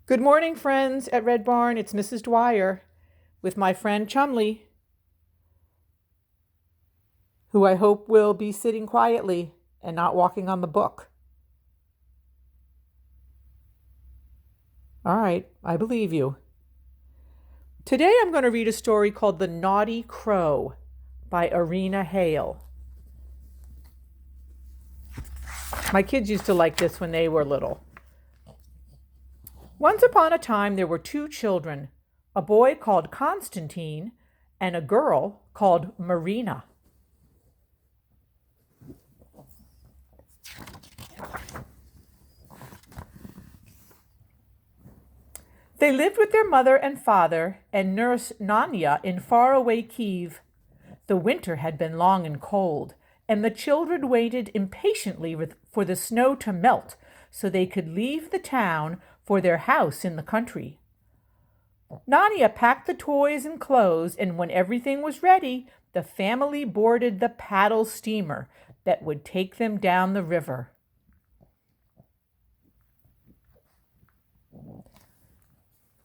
Good morning, friends at Red Barn. It's Mrs. Dwyer with my friend Chumley, who I hope will be sitting quietly and not walking on the book. All right, I believe you. Today I'm going to read a story called The Naughty Crow by Irina Hale. My kids used to like this when they were little. Once upon a time, there were two children, a boy called Constantine and a girl called Marina. They lived with their mother and father and nurse Nanya in faraway Kiev. The winter had been long and cold, and the children waited impatiently for the snow to melt so they could leave the town for their house in the country. Nanya packed the toys and clothes, and when everything was ready, the family boarded the paddle steamer that would take them down the river.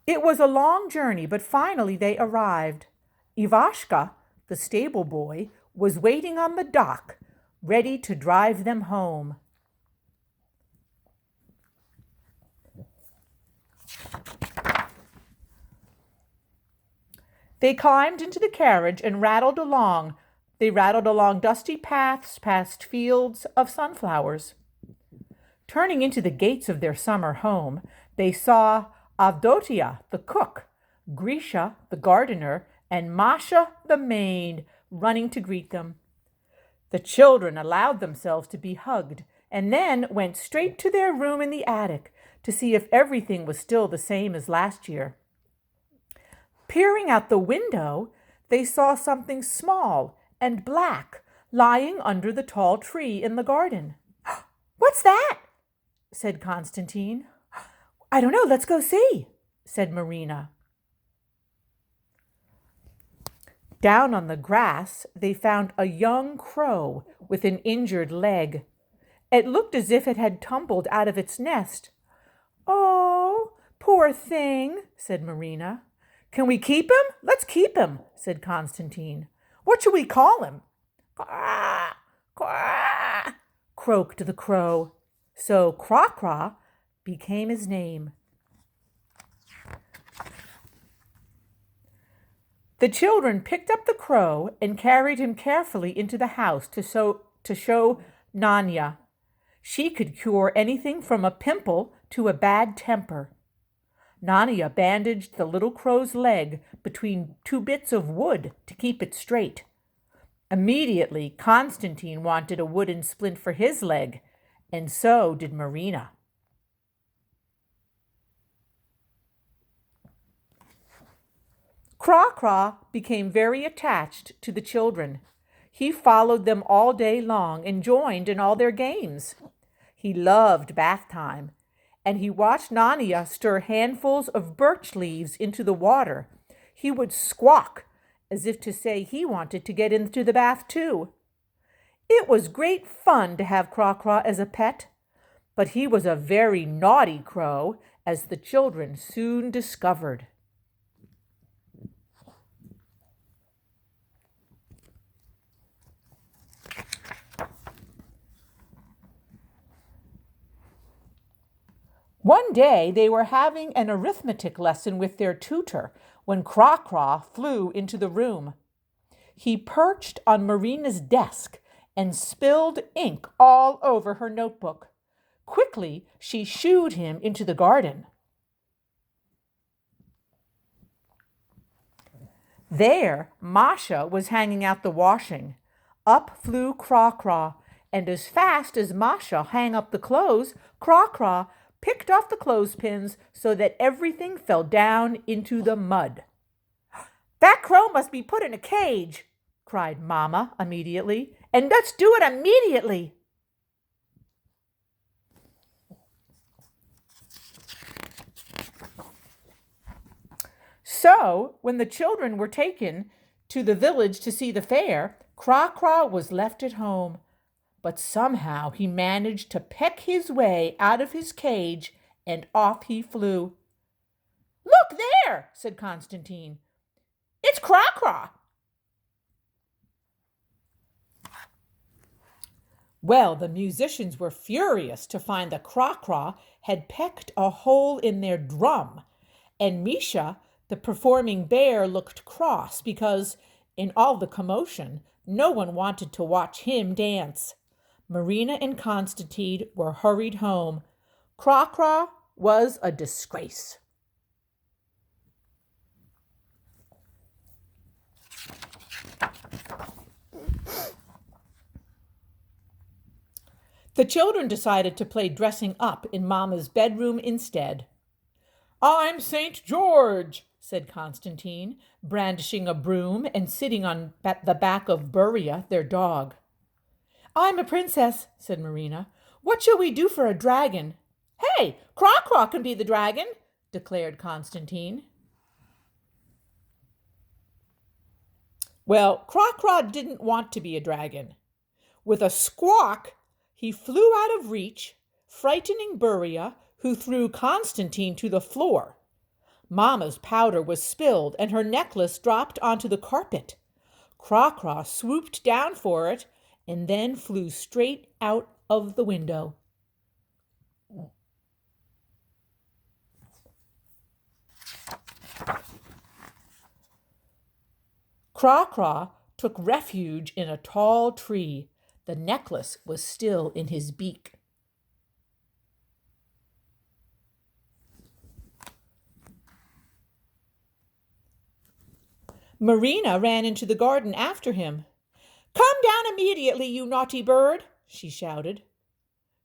It was a long journey, but finally they arrived. Ivashka, the stable boy, was waiting on the dock, ready to drive them home. They climbed into the carriage and rattled along. They rattled along dusty paths past fields of sunflowers. Turning into the gates of their summer home, they saw Avdotia, the cook, Grisha, the gardener, and Masha, the maid, running to greet them. The children allowed themselves to be hugged and then went straight to their room in the attic to see if everything was still the same as last year. Peering out the window, they saw something small and black lying under the tall tree in the garden. "What's that?" said Constantine. "I don't know. Let's go see," said Marina. Down on the grass, they found a young crow with an injured leg. It looked as if it had tumbled out of its nest. "Oh, poor thing," said Marina. "Can we keep him? Let's keep him," said Constantine. "What should we call him?" "Quack, quack," croaked the crow. So Craw-Craw became his name. The children picked up the crow and carried him carefully into the house to show Nanya. She could cure anything from a pimple to a bad temper. Nanya bandaged the little crow's leg between two bits of wood to keep it straight. Immediately, Constantine wanted a wooden splint for his leg, and so did Marina. Craw-Craw became very attached to the children. He followed them all day long and joined in all their games. He loved bath time, and he watched Nanya stir handfuls of birch leaves into the water. He would squawk as if to say he wanted to get into the bath too. It was great fun to have Craw-Craw as a pet, but he was a very naughty crow, as the children soon discovered. One day they were having an arithmetic lesson with their tutor when Craw-Craw flew into the room. He perched on Marina's desk and spilled ink all over her notebook. Quickly, she shooed him into the garden. There, Masha was hanging out the washing. Up flew Craw-Craw, and as fast as Masha hung up the clothes, Craw-Craw picked off the clothespins so that everything fell down into the mud. "That crow must be put in a cage," cried Mama immediately. "And let's do it immediately." So, when the children were taken to the village to see the fair, Craw-Craw was left at home. But somehow he managed to peck his way out of his cage, and off he flew. Look there, said Constantine. It's Craw-Craw. Well, the musicians were furious to find that Craw-Craw had pecked a hole in their drum, and Misha, the performing bear, looked cross because, in all the commotion, no one wanted to watch him dance. Marina and Constantine were hurried home. Craw-Craw was a disgrace. The children decided to play dressing up in Mama's bedroom instead. I'm St. George, said Constantine, brandishing a broom and sitting on the back of Buria, their dog. I'm a princess, said Marina. What shall we do for a dragon? Hey, Craw-Craw can be the dragon, declared Constantine. Well, Craw-Craw didn't want to be a dragon. With a squawk, he flew out of reach, frightening Buria, who threw Constantine to the floor. Mama's powder was spilled and her necklace dropped onto the carpet. Craw-Craw swooped down for it and then flew straight out of the window. Craw-Craw took refuge in a tall tree. The necklace was still in his beak. Marina ran into the garden after him. Come down immediately, you naughty bird, she shouted.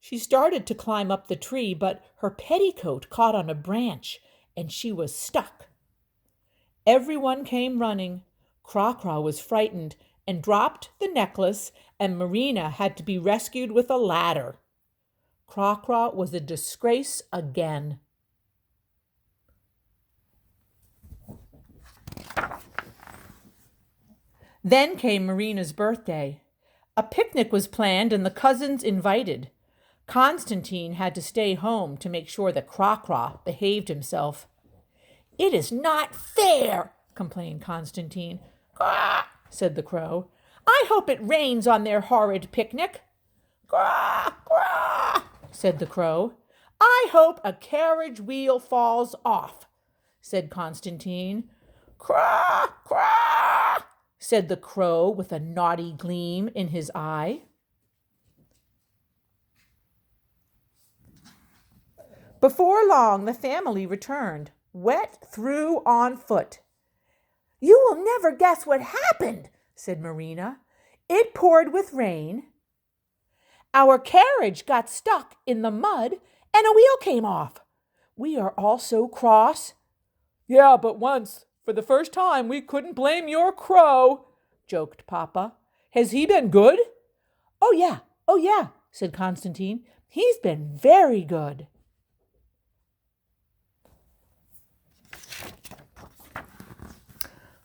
She started to climb up the tree, but her petticoat caught on a branch, and she was stuck. Everyone came running. Craw-Craw was frightened and dropped the necklace, and Marina had to be rescued with a ladder. Craw-Craw was a disgrace again. Then came Marina's birthday. A picnic was planned and the cousins invited. Constantine had to stay home to make sure that Craw-Craw behaved himself. It is not fair, complained Constantine. Quack, said the crow. I hope it rains on their horrid picnic. Quack, quack, said the crow. I hope a carriage wheel falls off, said Constantine. Quack, quack, said the crow with a naughty gleam in his eye. Before long, the family returned, wet through on foot. You will never guess what happened, said Marina. It poured with rain. Our carriage got stuck in the mud and a wheel came off. We are all so cross. Yeah, but once, for the first time, we couldn't blame your crow, joked Papa. Has he been good? Oh yeah, said Constantine. He's been very good.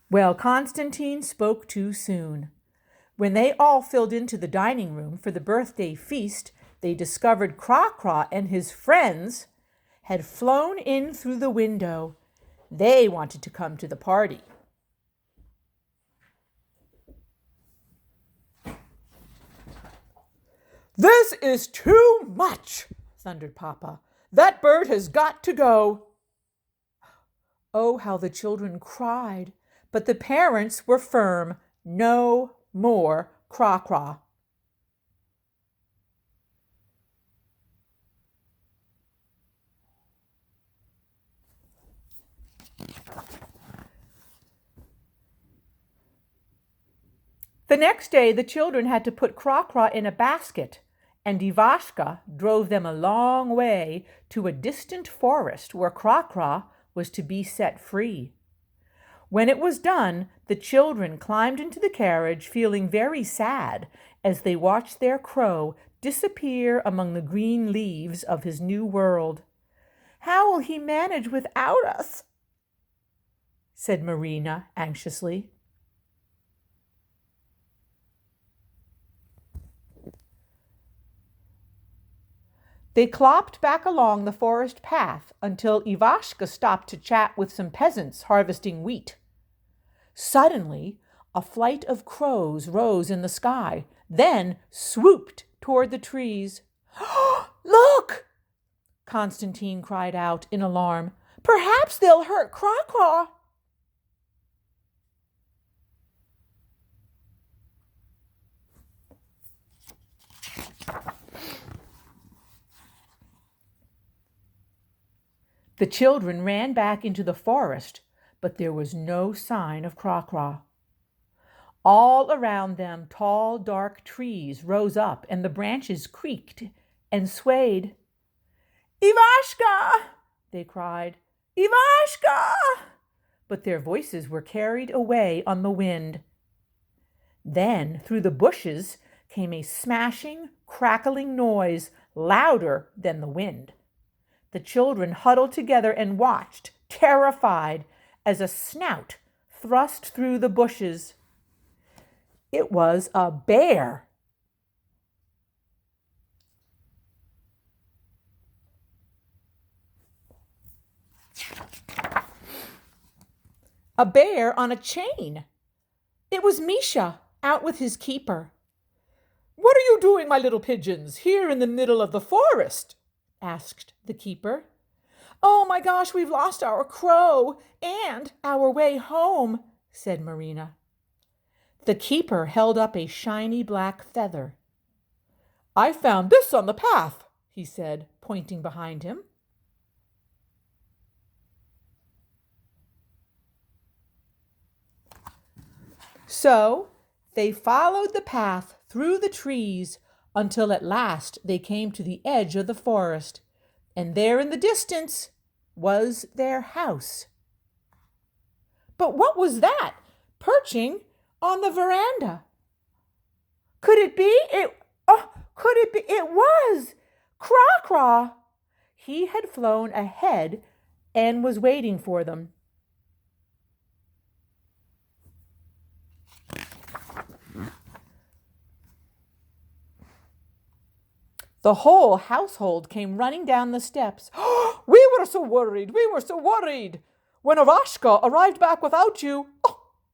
Well, Constantine spoke too soon. When they all filled into the dining room for the birthday feast, they discovered Craw-Craw and his friends had flown in through the window. They wanted to come to the party. This is too much, thundered Papa. That bird has got to go. Oh, how the children cried. But the parents were firm. No more Craw-Craw. The next day, the children had to put Craw-Craw in a basket, and Ivashka drove them a long way to a distant forest where Craw-Craw was to be set free. When it was done, the children climbed into the carriage, feeling very sad as they watched their crow disappear among the green leaves of his new world. How will he manage without us? Said Marina anxiously. They clopped back along the forest path until Ivashka stopped to chat with some peasants harvesting wheat. Suddenly, a flight of crows rose in the sky, then swooped toward the trees. "Look!" Constantine cried out in alarm. "Perhaps they'll hurt Craw-Craw." The children ran back into the forest, but there was no sign of Craw-Craw. All around them, tall, dark trees rose up, and the branches creaked and swayed. "Ivashka!" they cried. "Ivashka!" But their voices were carried away on the wind. Then, through the bushes, came a smashing, crackling noise, louder than the wind. The children huddled together and watched, terrified, as a snout thrust through the bushes. It was a bear. A bear on a chain. It was Misha, out with his keeper. "What are you doing, my little pigeons, here in the middle of the forest?" asked the keeper. "Oh my gosh, we've lost our crow and our way home," said Marina. The keeper held up a shiny black feather. "I found this on the path," he said, pointing behind him. So they followed the path through the trees until at last they came to the edge of the forest, and there in the distance was their house. But what was that, perching on the veranda? Could it be? It was Craw-Craw. He had flown ahead and was waiting for them. The whole household came running down the steps. "We were so worried, When Ivashka arrived back without you,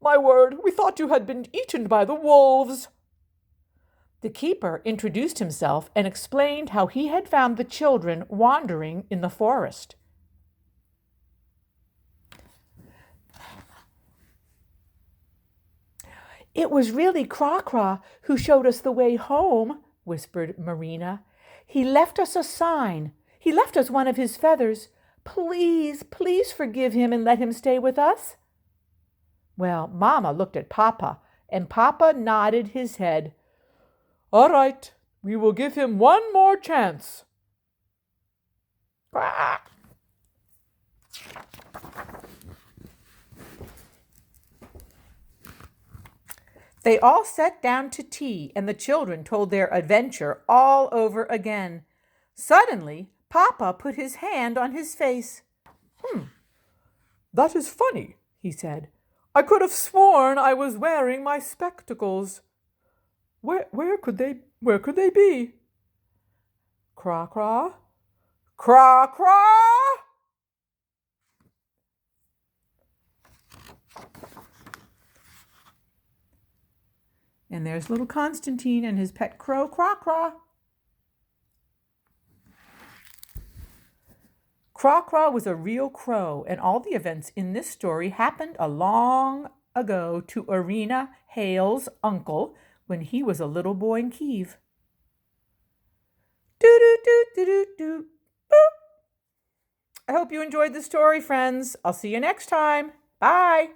my word, we thought you had been eaten by the wolves." The keeper introduced himself and explained how he had found the children wandering in the forest. "It was really Craw-Craw who showed us the way home," whispered Marina. "He left us a sign. He left us one of his feathers. Please, please forgive him and let him stay with us." Well, Mama looked at Papa, and Papa nodded his head. "All right, we will give him one more chance." Quack. They all sat down to tea, and the children told their adventure all over again. Suddenly, Papa put his hand on his face. "That is funny," he said. "I could have sworn I was wearing my spectacles. Where could they be?" Craw-Craw, Craw-Craw. And there's little Constantine and his pet crow, Craw-Craw. Craw-Craw was a real crow, and all the events in this story happened a long ago to Irina Hale's uncle when he was a little boy in Kiev. Do-do-do-do-do-do. Boop. I hope you enjoyed the story, friends. I'll see you next time. Bye.